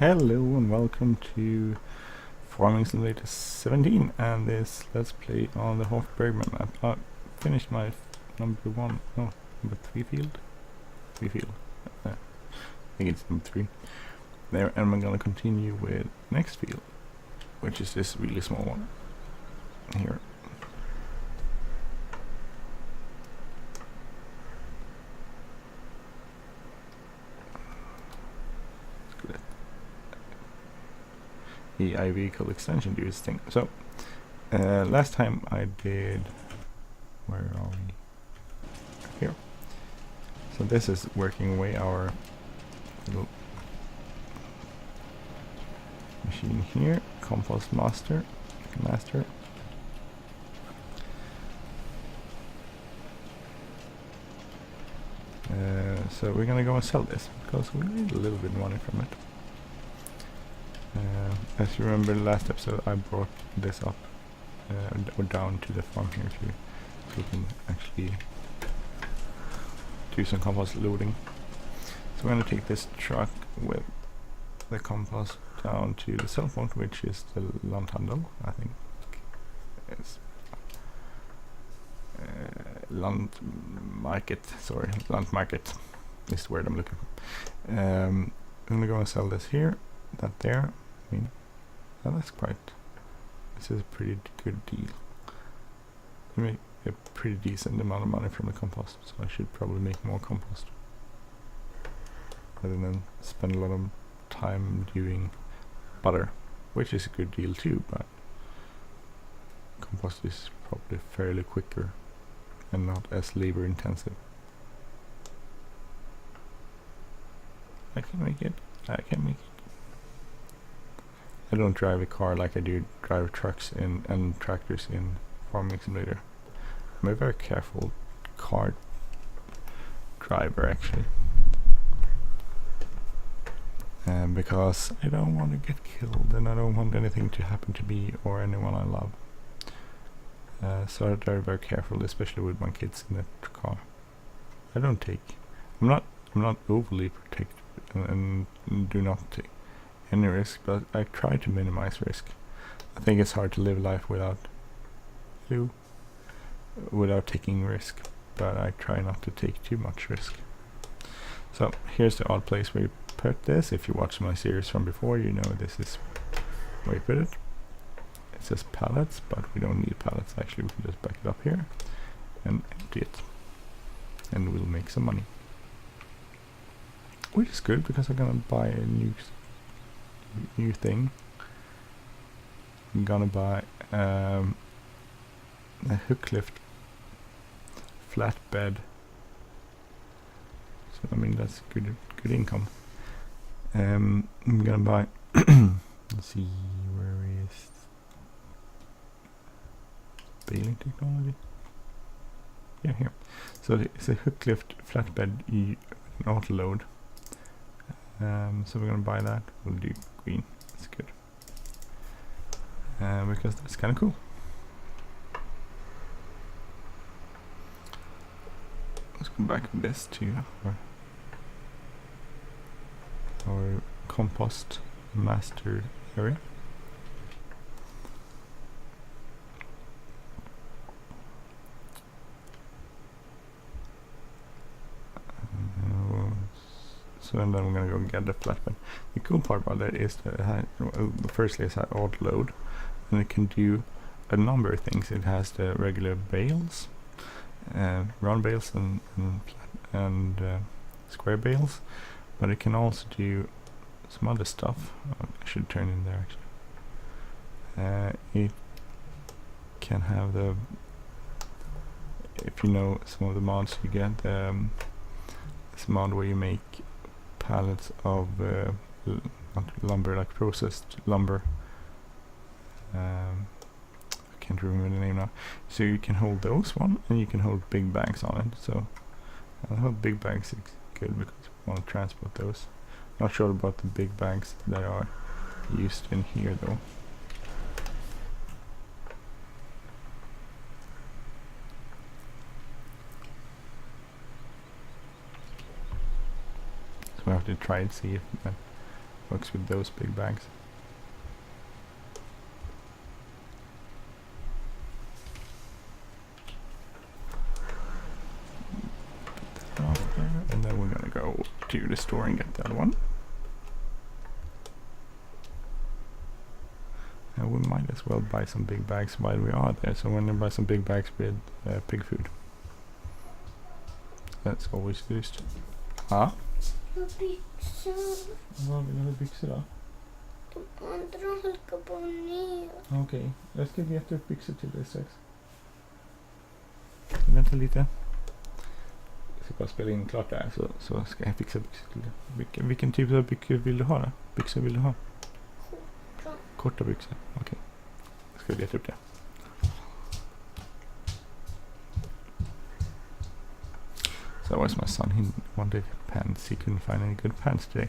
Hello and welcome to Farming Simulator 17 and this Let's Play on the Hof Bergmann map. I finished my number 3 field? 3 field. I think it's number 3. There, and we're gonna continue with next field, which is this really small one here. The vehicle extension do its thing. So last time I did, where are we? Here. So this is working away our little machine here, compost master. So we're gonna go and sell this because we need a little bit of money from it. As you remember, the last episode I brought this up or down to the farm here too, so we can actually do some compost loading. So we're going to take this truck with the compost down to the sell point, which is the Landhandel, I think. It's Landmarket is the word I'm looking for. I'm going to go and sell this here, that there. I mean, this is a pretty good deal. We make a pretty decent amount of money from the compost, so I should probably make more compost rather than spend a lot of time doing butter, which is a good deal too, but compost is probably fairly quicker and not as labor intensive. I can make it. I don't drive a car like I do drive trucks and tractors in Farming Simulator. I'm a very careful car driver actually, because I don't want to get killed and I don't want anything to happen to me or anyone I love. So I drive very careful, especially with my kids in the car. I'm not overly protective and do not take any risk, but I try to minimize risk. I think it's hard to live life without taking risk, but I try not to take too much risk. So here's the odd place where you put this. If you watch my series from before, you know this is where you put it. It says pallets, but we don't need pallets actually. We can just back it up here and empty it, and we'll make some money, which is good because I'm gonna buy a new thing. I'm gonna buy a hook lift flatbed, so I mean that's good income. I'm gonna buy let's see, where is baling technology? Yeah, here. So it's a hook lift flatbed an autoload. So we're gonna buy that. We'll do green. That's good, because that's kind of cool. Let's go back to this to our compost master area. So and then I'm gonna go get the flatbed. The cool part about that is that firstly it's an autoload, and it can do a number of things. It has the regular bales, round bales and square bales, but it can also do some other stuff. I should turn in there actually. It can have the, if you know some of the mods, you get this mod where you make pallets of not lumber, like processed lumber. I can't remember the name now. So you can hold those one, and you can hold big bags on it. So I'll hold big bags is good because we want to transport those. Not sure about the big bags that are used in here though. So we have to try and see if works with those big bags. Put that off there, and then we're gonna go to the store and get the other one. And we might as well buy some big bags while we are there. So we're gonna buy some big bags with pig food. That's always used. Ja. Vad vill du ha byxor då? De andra halkar på ner. Okej, jag ska leta upp byxor till dig strax. Vänta lite. Jag ska bara spela in klart där så ska jag fixa byxor till dig. Vilken typ av byxor vill du ha då? Byxor vill du ha? Korta byxor, okej. Jag ska leta upp det. So that was my son. He wanted pants. He couldn't find any good pants today.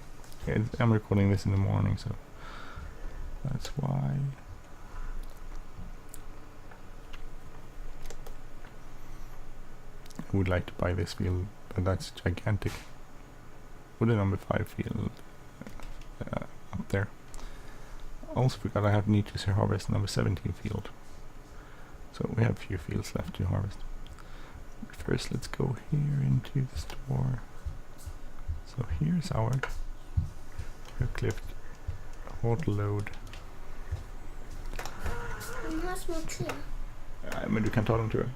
I'm recording this in the morning, so that's why. I would like to buy this field, but that's gigantic. With the number 5 field up there. Also forgot I have need to harvest number 17 field. So we have a few fields left to harvest. First, let's go here into the store. So here's our clipped autoload. De har smutsiga. Nej, men du kan ta dem tror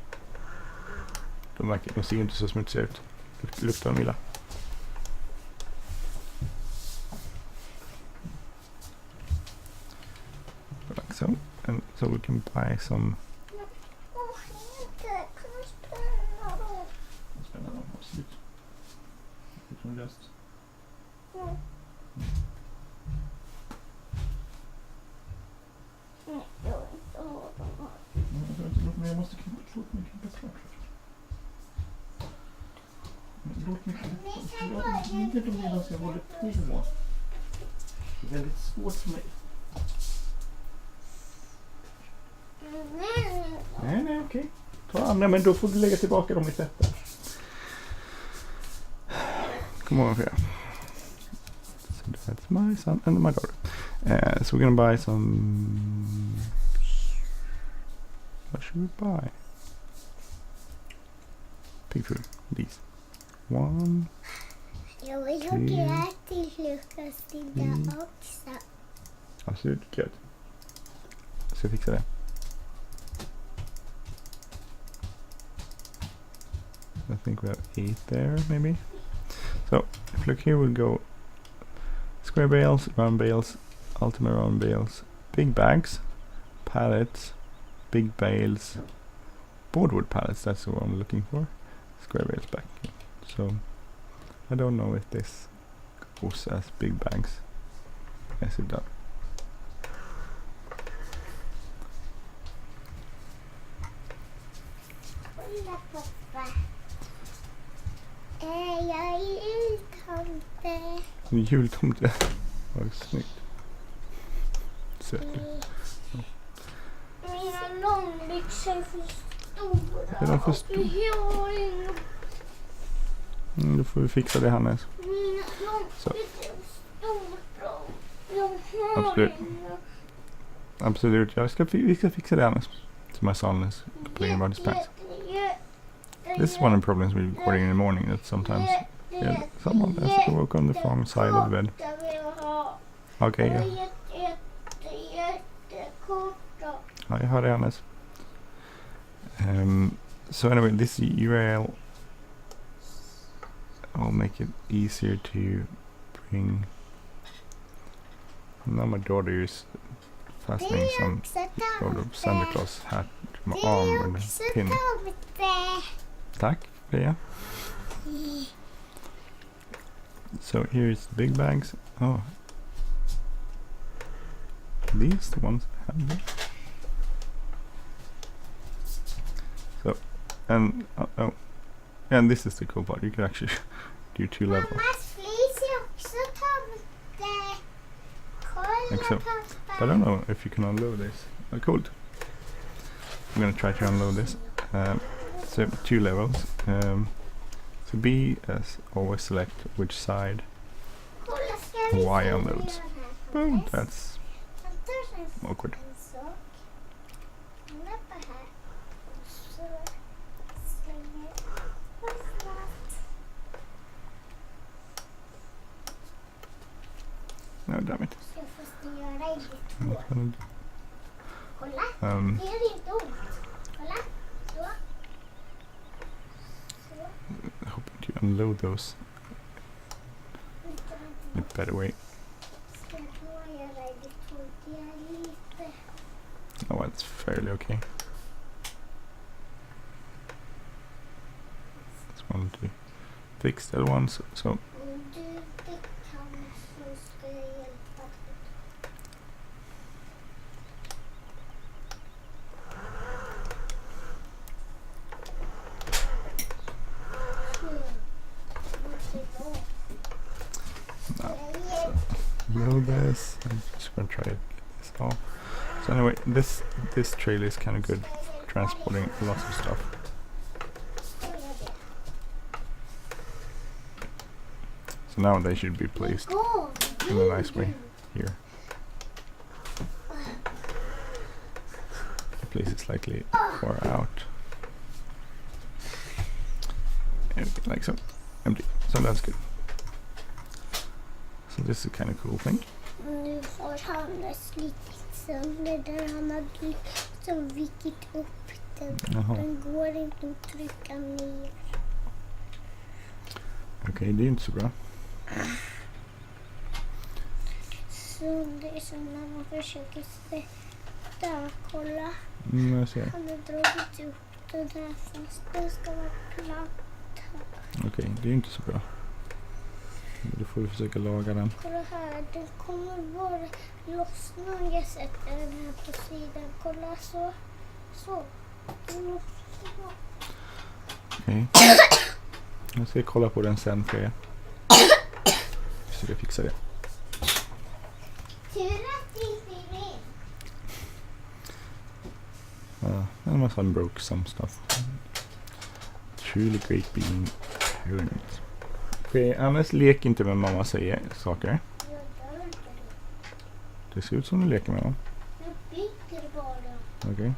jag. De ser inte så smutsiga ut. Luktar de illa. Like so. And so we can buy some. Just. Jag måste låt mig klippa klart. Låt mig inte de medan jag håller på. Det är väldigt svårt för mig. Nej, okej. Ta andra, men då får du lägga tillbaka dem i sättet. Come on here. So that's my son and my daughter. So we're gonna buy some. What should we buy? Pig food. These. 1. Jag vill ha gröt till frukostmiddag också. Absolut, gröt. Så jag fixar det. I think we have 8 there, maybe. So, if you look here, we'll go square bales, round bales, ultimate round bales, big bags, pallets, big bales, boardwood pallets, that's what I'm looking for, square bales back. So, I don't know if this goes as big bags. Yes, it does. Jag är jultomte. Jultomte. Vad snyggt. Sött. Mina långbyxor är för stora. Är de för stora? Då får vi fixa det, Hannes. Mina långbyxor är stora. Absolut. Absolut. Vi ska fixa det, Hannes. To my son is complaining about his pants. This is one of the problems with recording in the morning, that sometimes someone has to work on the wrong side of the bed. Okay, yeah. Ja, jag hör det, Hannes. So anyway, this UAL, I'll make it easier to bring. Now my daughter is fastening some sort of Santa Claus hat to my arm with a pin. Tack, Freja. So here's the big bags. Oh, these the ones I have there. So, and oh, and this is the cool part. You can actually do 2 levels. Like so. But I don't know if you can unload this. Oh, cool. I'm gonna try to unload this. So 2 levels. So B, as always, select which side Y unloads. Oh, that's awkward. En sak. Han lappar här. Så slänger fastnat. No, damn it. Så jag får göra i ditt hår. Kolla, det är inte ont. Kolla, så. Så. Hoping to unload those in a better way. Ska jag göra i ditt hår? Det är lite. Oh, it's fairly okay. Just wanted to fix that one, so Om du inte kan så ska jag hjälpa dig. load this. I'm just gonna try to get this off. So anyway, this trailer is kind of good for transporting lots of stuff. So now they should be placed in a nice way here. I place it slightly far out. Everything like so. Empty. So that's good. So this is a kind of cool thing. Nu har han slitit sönder där han har liksom vikit upp den. Den går inte att trycka ner. Okej, det är inte så bra. Så det är som när man försöker sätta, kolla. Jag ser. Han har dragit upp den där fast den ska vara platt här. Okej, det är inte så bra. Då får vi försöka laga den. Kolla här, den kommer bara lossna om jag sätter den här på sidan. Kolla så. Så. Okej. Jag ska kolla på den sen för er. Så jag fixar det. Tur att det inte är med. And my son broke some stuff. Truly great being parent. Okej, annars lek inte med mamma säger saker. Det ser ut som du leker med dem. Jag bygger bara. Okay.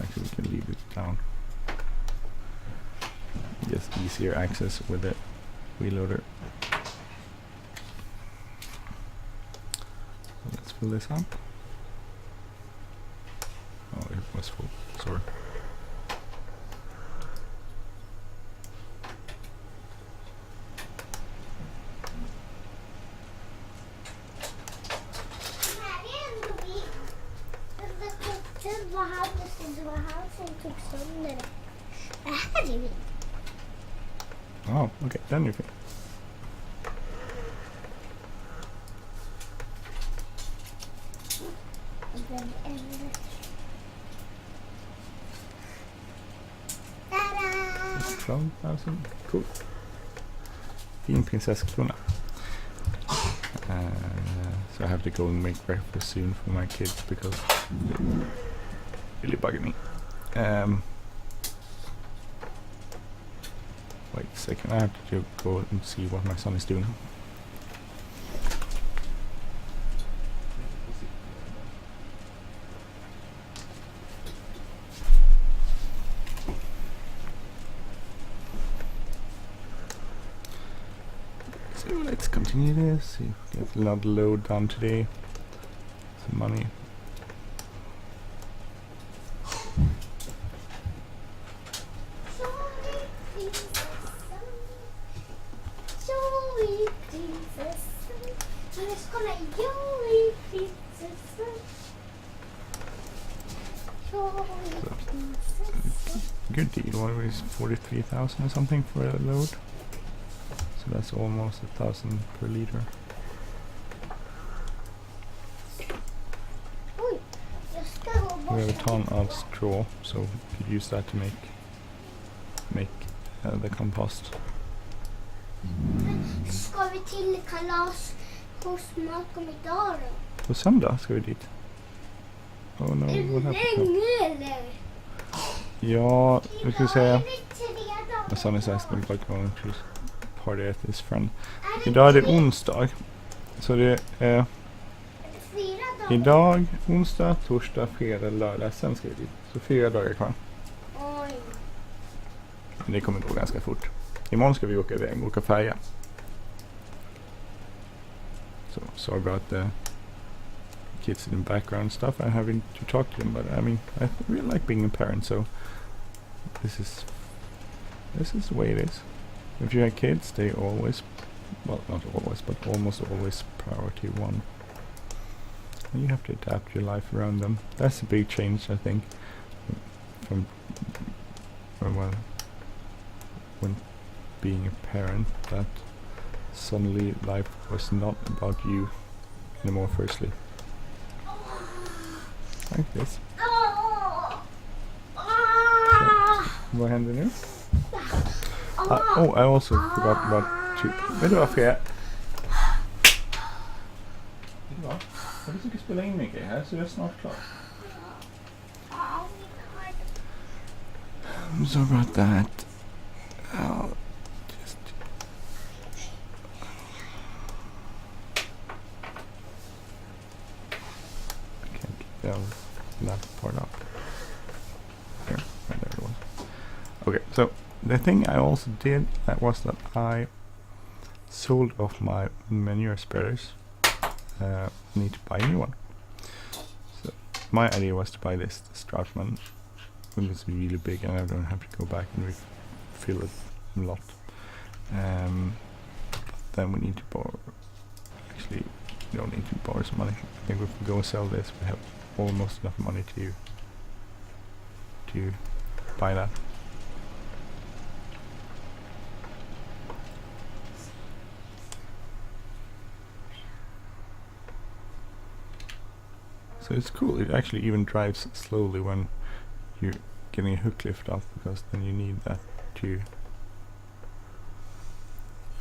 Actually, we can leave it down. Just easier access with the wheel loader. Let's fill this up. Oh, it was full. Sorry. Oh, okay, then you're fine. Cool. Fin prinsesskrona. So I have to go and make breakfast soon for my kids because they're really bugging me. Wait a second, I have to go and see what my son is doing. So let's continue this, see if we get another load done today. Some money. Good deal. What is 43,000 or something for a load? So that's almost 1,000 per liter. We have a ton of straw, so we could use that to make the compost. Ska vi till kalas hos Malcolm idag då? På söndag ska vi dit. Oh no, what happened? Eller? Ja, vi ska säga. My son is asking if I can choose party at his friend. Idag är det onsdag. Så det är 4 dagar. idag, onsdag, torsdag, fredag, lördag, sen ska vi dit. Så 4 dagar kvar. Oj. Men det kommer gå ganska fort. Imorgon ska vi åka iväg och åka färja. So sorry about the kids in the background stuff. I'm having to talk to them, but I mean, I really like being a parent, so this is the way it is. If you have kids, they always, well, not always, but almost always priority one. And you have to adapt your life around them. That's a big change, I think, from when being a parent, that suddenly life was not about you anymore, firstly. Like this. Vad händer nu? Oh, I also forgot about two. Vet du varför jag... Jag försöker spela in mycket här, så jag är snart klar. I'm sorry about that. I'll just... I can't get that part up. There it was. Okay, so the thing I also did was that I sold off my manure spreaders. I need to buy a new one. So my idea was to buy this Strautmann. It's really big and I don't have to go back and refill it a lot. Then we need to borrow. Actually, we don't need to borrow some money. I think if we go and sell this, we have almost enough money to buy that. So it's cool. It actually even drives slowly when you're getting a hook lift up, because then you need that to...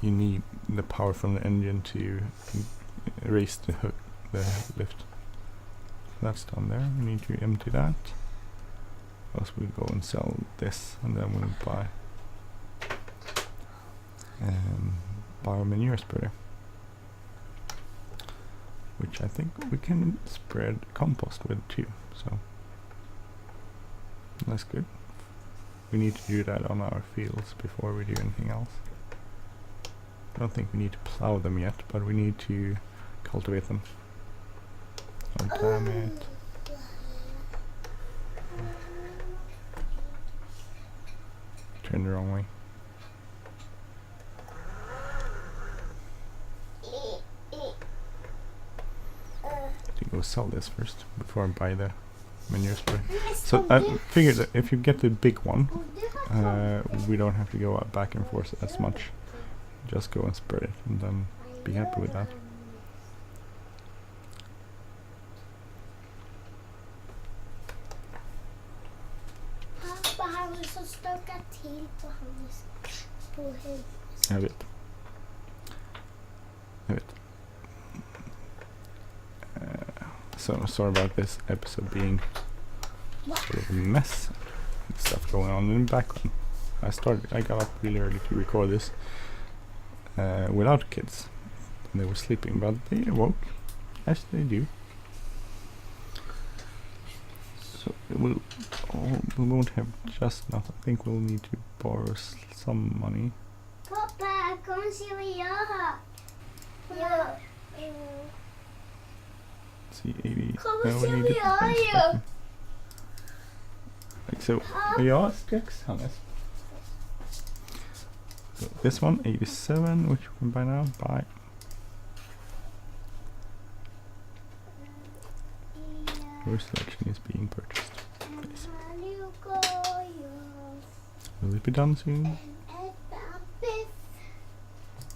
You need the power from the engine to raise the hook, the lift. So that's done there. We need to empty that. Else we'll go and sell this, and then we'll buy a manure spreader, which I think we can spread compost with too. So that's good. We need to do that on our fields before we do anything else. I don't think we need to plow them yet, but we need to cultivate them. Oh damn it. Turn the wrong way. To go sell this first before I buy the manure spray. So I figured that if you get the big one, we don't have to go back and forth as much. Just go and spread it and then be happy with that. Jag vet. So sorry about this episode being sort of a mess. Stuff going on in the background. I got up really early to record this without kids. And they were sleeping, but they awoke, as they do. So we won't have just enough. I think we'll need to borrow some money. Pappa, kom och se vad jag har. Ja. See, 80. Kom No, och we se need vad it jag har ju. like so. Ja, strax, Hannes. So this one, 87, which we can buy now. Buy. Your selection is being purchased. Please. Will it be done soon?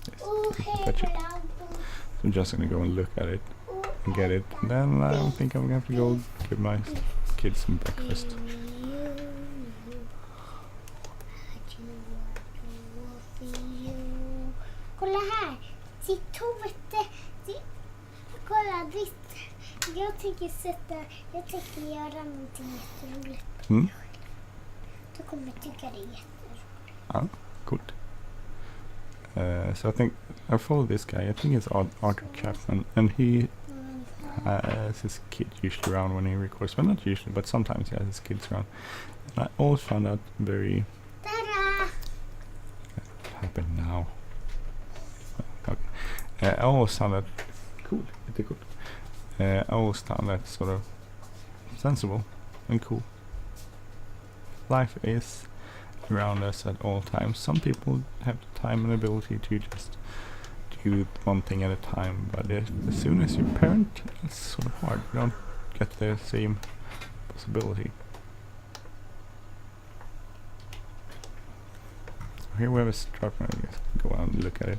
Yes, fetch it. So I'm just gonna go and look at it and get it. And then I think I'm gonna have to go give my kids some breakfast. Kolla här. Kolla, jag tänker göra någonting jätteroligt. Du kommer tycka det är jätteroligt. Ja, coolt. So I think I follow this guy. I think it's Arthur Chapman, and he has his kid usually around when he records. Well, not usually, but sometimes he has his kids around. And I always found that very... What happened now? Okay. I always found that cool. I always found that sort of sensible and cool. Life is around us at all times. Some people have the time and ability to just do one thing at a time, but as soon as you're a parent, it's sort of hard. You don't get the same possibility. So here we have a sharpener. I guess go out and look at it.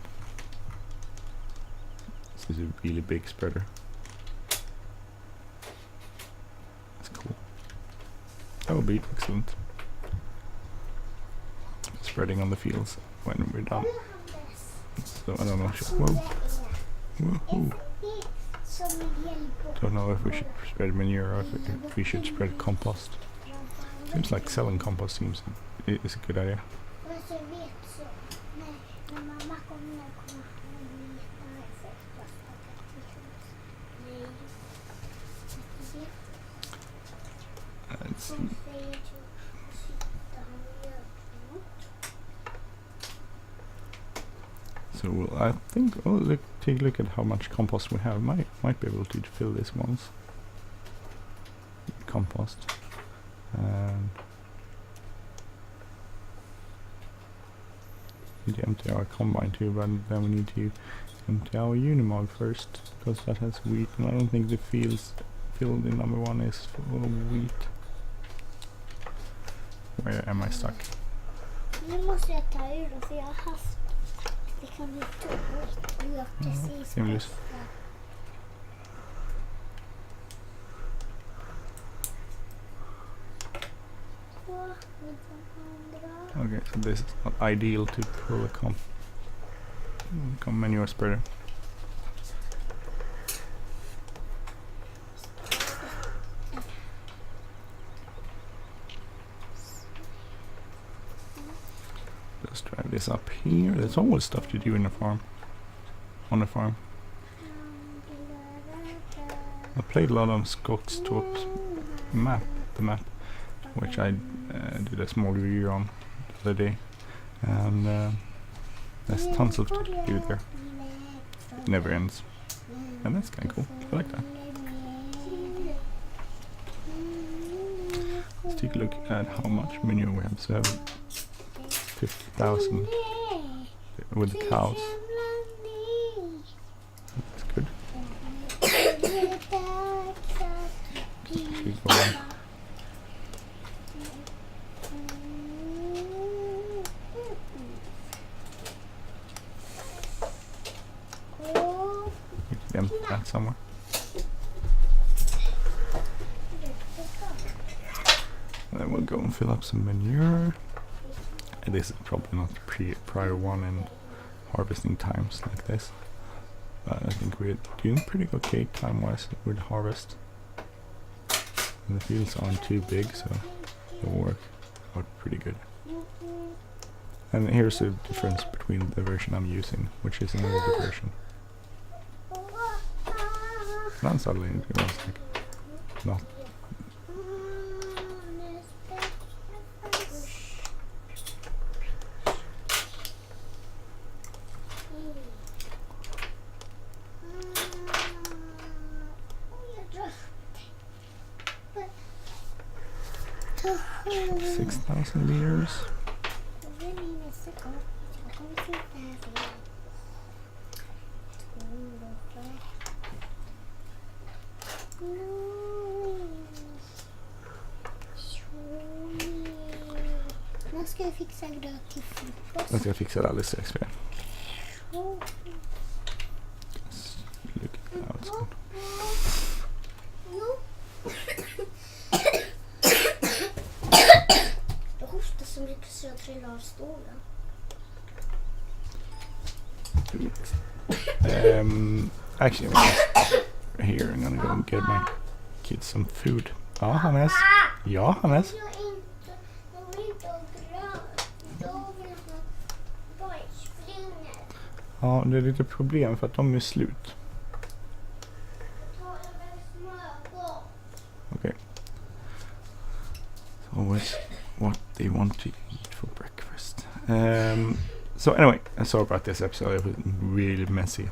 This is a really big spreader. That's cool. That would be excellent. Spreading on the fields when we're done. So I don't know. Whoa. Don't know if we should spread manure or if we should spread compost. Seems like selling compost is a good idea. So I think take a look at how much compost we have. Might be able to fill this once. Compost. Need to empty our combine too, but then we need to empty our Unimog first, because that has wheat, and I don't think the field in number 1 is full of wheat. Where am I stuck? Nu måste jag ta ur dem, för jag har haft... Det kan bli tråkigt och jag precis bästa. Okay, so this is not ideal to pull a manure spreader. Let's drive this up here. There's always stuff to do in a farm. On a farm. I played a lot on Skogtorp's map, which I did a small review on the other day, and there's tons of stuff to do there. It never ends, and that's kind of cool. I like that. Let's take a look at how much manure we have. So we have 50,000 with the cows. That's good. Keep going. Empty that somewhere. Then we'll go and fill up some manure. And this is probably not the prior one in harvesting times like this, but I think we're doing pretty okay time-wise with harvest. And the fields aren't too big, so it'll work out pretty good. And here's the difference between the version I'm using, which is an older version. Not suddenly, it was like not. Mm. 6,000 liters. Nu ska jag fixa gröt till frukost. Jag ska fixa det alldeles strax för dig. Look how it's good. Jag hostar så mycket så jag trillar av stolen. Actually, here I'm gonna go and get my kids some food. Ja, Hannes. Ja, Hannes. Jag vill inte ha gröt. Jag vill ha bajsflingor. Ja, det är lite problem för att de är slut. Okay. It's always what they want to eat for breakfast. So anyway, sorry about this episode. It was really messy.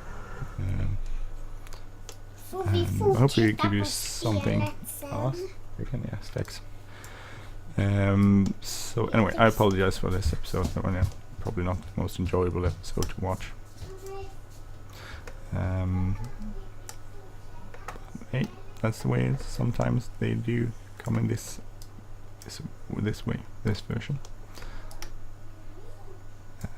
I hope we give you something. We can, yeah, stacks. So anyway, I apologize for this episode. Probably not the most enjoyable episode to watch. Hey, that's the way it is. Sometimes they do come in this way, this version.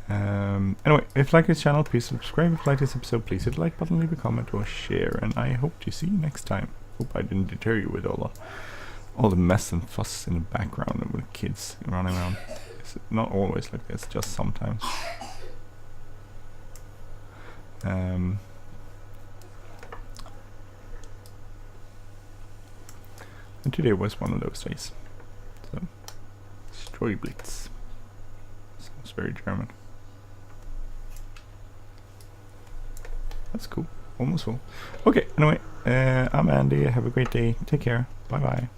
Anyway, if you like this channel, please subscribe. If you like this episode, please hit the like button, leave a comment or share, and I hope to see you next time. Hope I didn't deter you with all the mess and fuss in the background and with kids running around. It's not always like this, just sometimes. And today was one of those days. So, Streublitz. Sounds very German. That's cool. Almost full. Okay, anyway, I'm Andy. Have a great day. Take care. Bye bye.